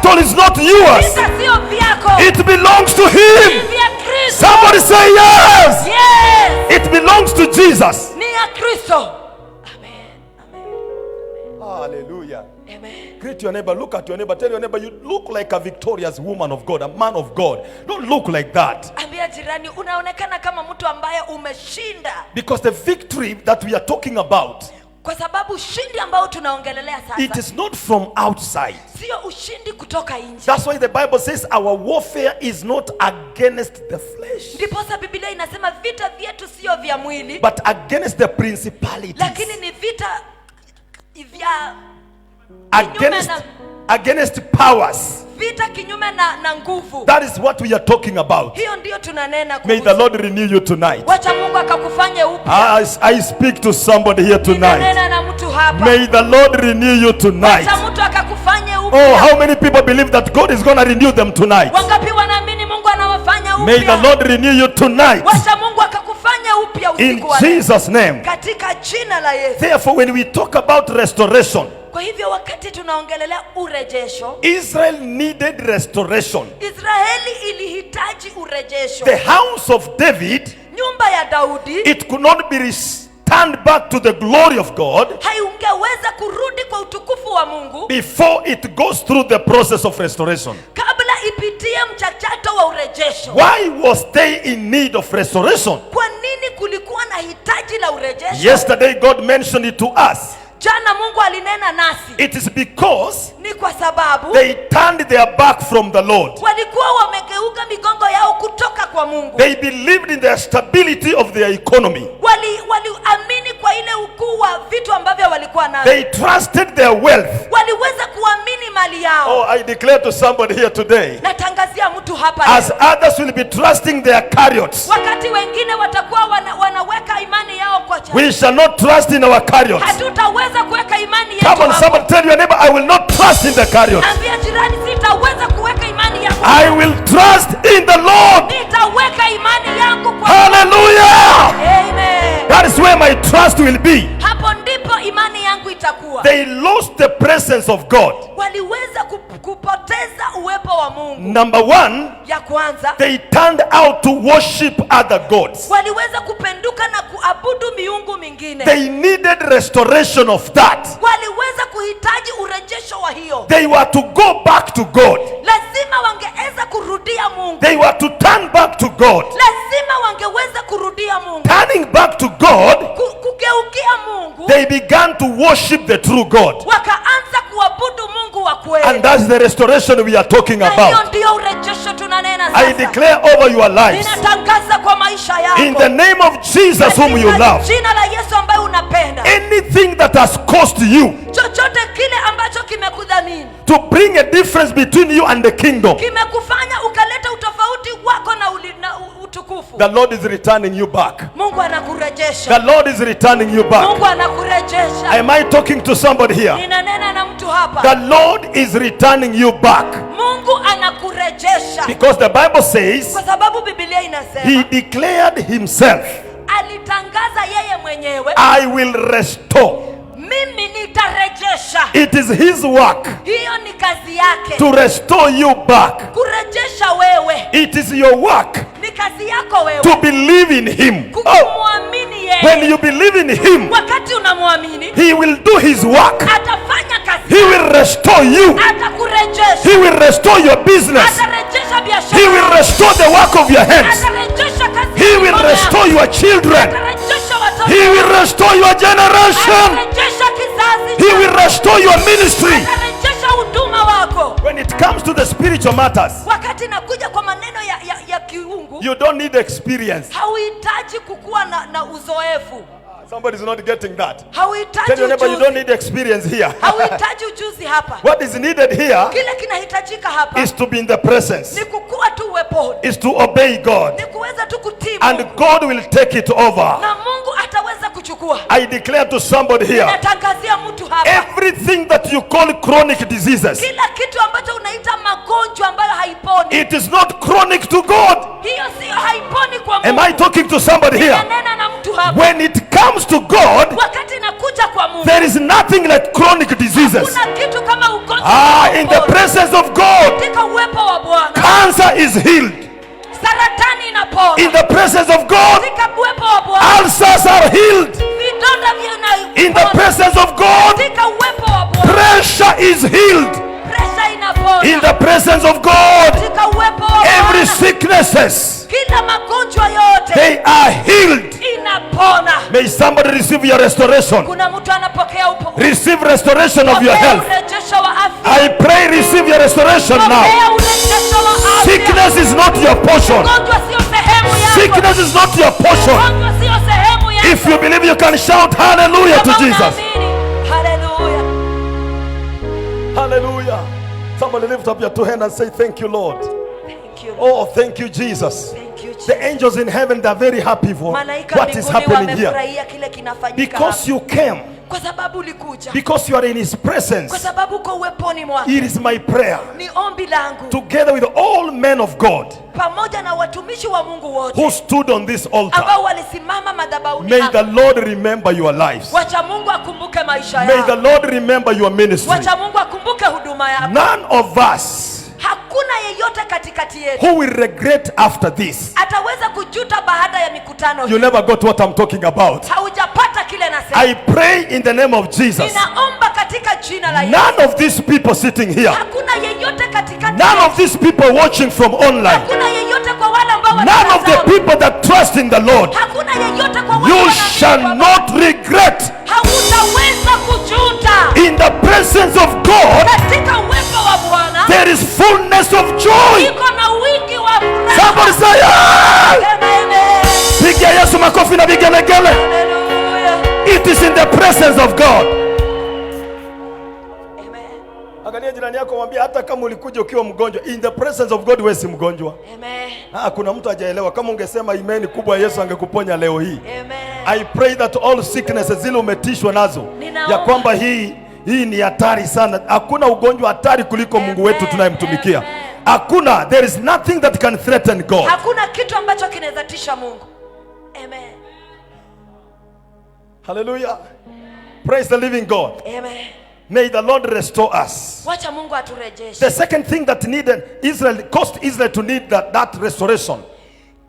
battle is not yours. Vita sio vyako. It belongs to Ni him. vya Kristo. Somebody say yes. Yes. It belongs to Jesus. Ni ya Kristo. Amen. Amen. Hallelujah. Amen. Greet your neighbor. Look at your neighbor. Tell your neighbor, you look like a victorious woman of God, a man of God. Don't look like that. Ambia jirani, unaonekana kama mtu ambaye umeshinda. Because the victory that we are talking about, Kwa sababu ushindi ambao tunaongelelea it sasa is not from outside. sio ushindi kutoka nje. That's why the Bible says our warfare is not against the flesh, Ndiposa Biblia inasema vita vyetu sio vya mwili, but against the principalities, lakini ni vita vya kinyume against powers. vita kinyume na nguvu. That is what we are talking about. Hiyo ndio tunanena May the kuhusu. Lord renew you tonight. Wacha Mungu akakufanye upya. I speak to somebody here tonight. Ninanena na mtu hapa. May the Lord renew you tonight. Wacha mtu akakufanye Oh, upya. how many people believe that God is going to renew them tonight? Wangapi wanaamini Mungu anawafanya May the upya? Lord renew you tonight. Wacha Mungu akakufanya upya In usiku wa leo. Jesus' name. Katika jina la Yesu. Therefore, when we talk about restoration, Kwa hivyo wakati tunaongelelea urejesho, Israel needed restoration. Israeli ilihitaji urejesho. The house of David, Nyumba ya Daudi it could not be returned back to the glory of God haingeweza kurudi kwa utukufu wa Mungu before it goes through the process of restoration. kabla ipitie mchakato wa urejesho. Why was they in need of restoration? Kwa nini kulikuwa na hitaji la urejesho? Yesterday, God mentioned it to us. Jana Mungu alinena nasi. It is because Ni kwa sababu they turned their back from the Lord. walikuwa wamegeuka migongo yao kutoka kwa Mungu. They believed in the stability of their economy. Waliamini kwa ile ukuu wa vitu ambavyo walikuwa navyo. They trusted their wealth. Waliweza kuamini mali yao. Oh, I declare to somebody here today, Natangazia mtu hapa as leo. others will be trusting their chariots, Wakati wengine watakuwa wanaweka imani yao kwa chama. we shall not trust in our chariots. Hatutaweza kuweka imani yetu Come on, hapo. somebody tell your neighbor, I will not trust in the chariots. Ambia jirani, sitaweza kuweka imani yangu. I will trust in the Lord. Nitaweka imani yangu kwa Hallelujah! Amen. That is where my trust will be. Hapo ndipo imani yangu itakuwa. They lost the presence of God. Waliweza kupoteza uwepo wa Mungu. Number one, Ya kwanza, they turned out to worship other gods. waliweza kupenduka na kuabudu miungu mingine. They needed restoration of that. Waliweza kuhitaji urejesho wa hiyo. They were to go back to God. Lazima wangeweza kurudia Mungu. They were to turn back to God. Lazima wangeweza kurudia Mungu. Turning back to God, Kugeukia Mungu. they began to worship the true God. Wakaanza kuabudu Mungu wa kweli. And that's the restoration we are talking Na hiyo about. ndio urejesho tunanena I sasa. declare over your lives, Ninatangaza kwa maisha yako. in the name of Jesus whom you Katika love, jina la Yesu ambaye unapenda. anything that has cost you Chochote kile ambacho kimekudhamini, to bring a difference between you and the kingdom, kimekufanya ukaleta utofauti wako na utukufu. the Lord is returning you back. Mungu anakurejesha. The Lord is returning you back. Mungu anakurejesha. Am I talking to somebody here? Ninanena na mtu hapa. The Lord is returning you back. Mungu anakurejesha. Because the Bible says Kwa sababu Biblia inasema he declared himself, alitangaza yeye mwenyewe, I will restore. mimi nitarejesha. It is his work Hiyo ni kazi yake. to restore you back. Kurejesha wewe It is your work ni kazi yako wewe. to believe in him. Oh, Kumwamini when yeye. you believe in him, Wakati unamwamini, he will do his work. atafanya kazi. He will restore you. Atakurejesha. He will restore your business. Atarejesha biashara. He will restore the work of your hands. Atarejesha kazi. He will yako. restore your children. Atarejesha watoto. He will restore your generation. Atarejesha kizazi. He will restore your ministry. Atarejesha huduma wako. When it comes to the spiritual matters, Wakati nakuja kwa maneno ya kiungu, you don't need experience. hauhitaji kukuwa na uzoefu. Somebody's not getting that. Hauhitaji Tell your neighbor you don't ujuzi. need experience here. Hauhitaji ujuzi hapa. What is needed here Kile kinahitajika hapa is to be in the presence, ni kukuwa tu uweponi. is to obey God, Ni kuweza tu kutii and Mungu. God will take it over. Na Mungu ataweza kuchukua. I declare to somebody here, Natangazia mtu hapa. everything that you call chronic diseases, Kila kitu ambacho unaita magonjwa ambayo haiponi, it is not chronic to God. hiyo sio haiponi kwa Am Mungu. I talking to somebody here? Ninanena na mtu hapa. When it comes to God, Wakati nakuja kuja kwa Mungu. There is nothing like chronic diseases. Kuna kitu kama ugonjwa. In the presence of God, katika uwepo wa Bwana, cancer is healed. saratani inapona. In the presence of God, katika uwepo wa Bwana, ulcers are healed. vidonda vinapona. In the presence of God, katika uwepo wa Bwana, pressure is healed. presha inapona. In the presence of God, katika uwepo wa every Bwana, sicknesses, kila magonjwa yote they are healed. inapona. May somebody receive your restoration. Kuna mtu anapokea Receive restoration of your health. urejesho wa afya. I pray receive your restoration now. Pokea urejesho wa afya. Sickness is not your portion. Ugonjwa sio sehemu yako. Sickness is not your portion. Ugonjwa sio sehemu yako. If you believe, you can shout hallelujah to Kama Jesus. unaamini, hallelujah. Hallelujah. Somebody lift up your two hands and say thank you, Lord. Thank you, Lord. Oh, thank you, Jesus. Thank you, Jesus. The angels in heaven, they're very happy for Malaika what is mbinguni happening here. wamefurahia kile kinafanyika Because hapa. you came, Kwa sababu ulikuja. because you are in His Kwa presence. sababu uko uweponi mwake. It is my prayer, Ni ombi langu together with all men of God pamoja na watumishi wa Mungu wote who stood on this altar. ambao walisimama madhabahuni May hapa. the Lord remember your lives. Wacha Mungu akumbuke maisha May the yao. Lord remember your ministry. Wacha Mungu akumbuke huduma yako. None of us Hakuna yeyote katikati yetu who will regret after this. ataweza kujuta baada ya mikutano hii. You never got what I'm talking about. Haujapata kile nasema. I pray in the name of Jesus. Ninaomba katika jina la Yesu. None of these people sitting here, Hakuna yeyote katikati none yetu. of these people watching from online, Hakuna yeyote kwa wale ambao none of the wanatazama. people that trust in the Lord, Hakuna yeyote kwa wale you wanaamini shall kwamba not regret. hautaweza kujuta. In the presence of God, Katika uwepo wa Bwana there is fullness of joy. iko na wingi wa furaha. Somebody say, "Hey!" Amen. Pigia Yesu makofi na vigelegele. Hallelujah. It is in the presence of God. Amen. Angalia jirani yako, mwambie hata kama ulikuja ukiwa mgonjwa, in the presence of God wewe si mgonjwa. Amen. Kuna mtu hajaelewa. Kama ungesema imani kubwa, Yesu angekuponya leo hii. Amen. I pray that all sicknesses zile umetishwa nazo, Ninaomba. ya kwamba hii ni hatari sana. Hakuna ugonjwa hatari kuliko Mungu wetu tunayemtumikia. Amen. Hakuna, there is nothing that can threaten God. Hakuna kitu ambacho kinaweza tisha Mungu. Amen. Hallelujah. Praise the living God. Amen. May the Lord restore us. Wacha Mungu aturejeshe. The second thing that needed Israel, caused Israel to need that restoration,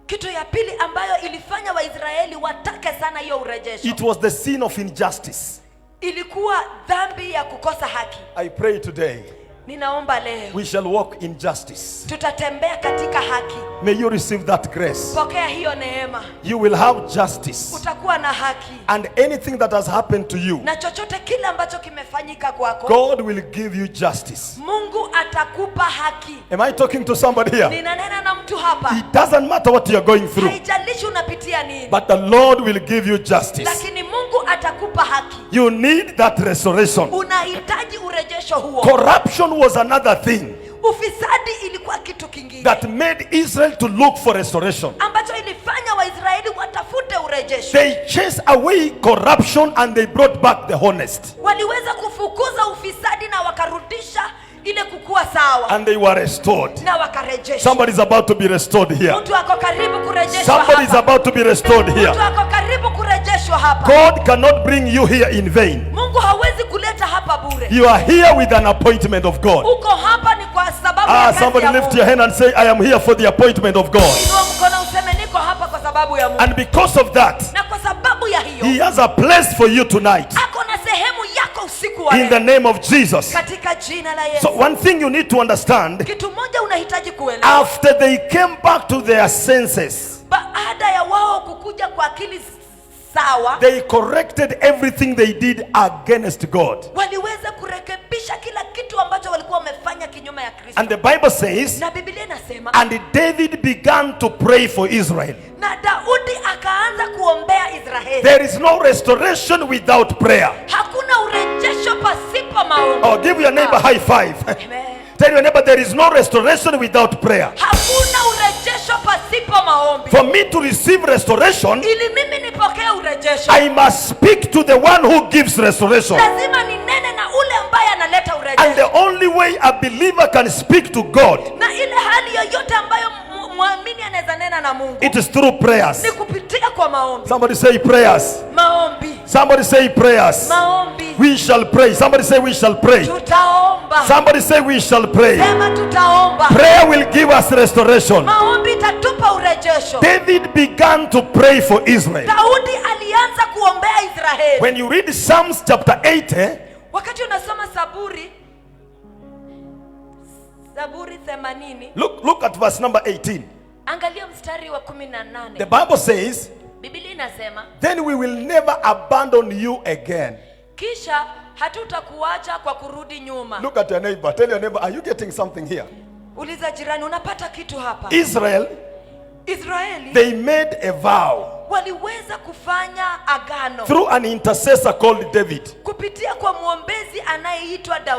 Kitu ya pili ambayo ilifanya Waisraeli watake sana hiyo urejesho. it was the sin of injustice. Ilikuwa dhambi ya kukosa haki. I pray today Ninaomba leo we shall walk in justice. tutatembea katika haki. May you receive that grace. Pokea hiyo neema. You will have justice. Utakuwa na haki. And anything that has happened to you, Na chochote kile ambacho kimefanyika kwako, God will give you justice. Mungu atakupa haki. Am I talking to somebody here? Ninanena na mtu hapa. It doesn't matter what you're going through, Haijalishi unapitia nini, but the Lord will give you justice. lakini Mungu atakupa haki. You need that restoration. Unahitaji urejesho huo. Corruption was another thing Ufisadi ilikuwa kitu kingine that made Israel to look for restoration. ambacho ilifanya Waisraeli watafute urejesho. They chased away corruption and they brought back the honest. Waliweza kufukuza ufisadi na wakarudisha ile kukua sawa And they were restored. na wakarejeshwa. Somebody is about to be restored here. Mtu ako karibu kurejeshwa Somebody is hapa. about to be restored here. Mtu ako karibu kurejeshwa hapa. God cannot bring you here in vain. Mungu hawezi kuleta hapa bure. You are here with an appointment of God. Uko hapa ni kwa sababu ya kazi Somebody ya lift Mungu. your hand and say, I am here for the appointment of God. Inua mkono useme niko hapa kwa sababu ya Mungu. And because of that, Na kwa sababu ya hiyo, He has a place for you tonight. ako na sehemu yako usiku wa In the leo. name of Jesus. Katika jina la Yesu. So one thing you need to understand, Kitu moja unahitaji kuelewa. after they came back to their senses, Baada ya wao kukuja kwa akili sawa, they corrected everything they did against God. waliweza kurekebisha kila kitu ambacho walikuwa wamefanya kinyume ya Kristo. And the Bible says, Na Biblia inasema, and David began to pray for Israel. na Daudi akaanza kuombea Israeli. There is no restoration without prayer. Hakuna urejesho pasipo maombi. Oh, give your neighbor high five. Amen. Tell your neighbor, there is no restoration without prayer. Hakuna urejesho pasipo maombi. For me to receive restoration, Ili mimi nipokee urejesho, I must speak to the one who gives restoration. lazima ninene na ule ambaye analeta And urejesho. the only way a believer can speak to God, Na ile hali yoyote ambayo muamini anaweza nena na Mungu it is through prayers. ni kupitia kwa maombi. Somebody say prayers. Maombi. Somebody say prayers. Maombi. We shall pray. Somebody say we shall pray. Tutaomba. Somebody say we shall pray. Sema tutaomba. Prayer will give us restoration. Maombi itatupa urejesho. David began to pray for Israel. Daudi alianza kuombea Israeli. When you read Psalms chapter 80, wakati unasoma Zaburi 80, look at verse number 18. angalia mstari wa 18. The Bible says, Biblia inasema, then we will never abandon you again. kisha hatutakuacha kwa kurudi nyuma. Look at your neighbor. Tell your neighbor, are you getting something here? Uliza jirani, unapata kitu hapa? Israeli, they made a vow waliweza kufanya agano through an intercessor called David. kupitia kwa mwombezi anayeitwa Daudi.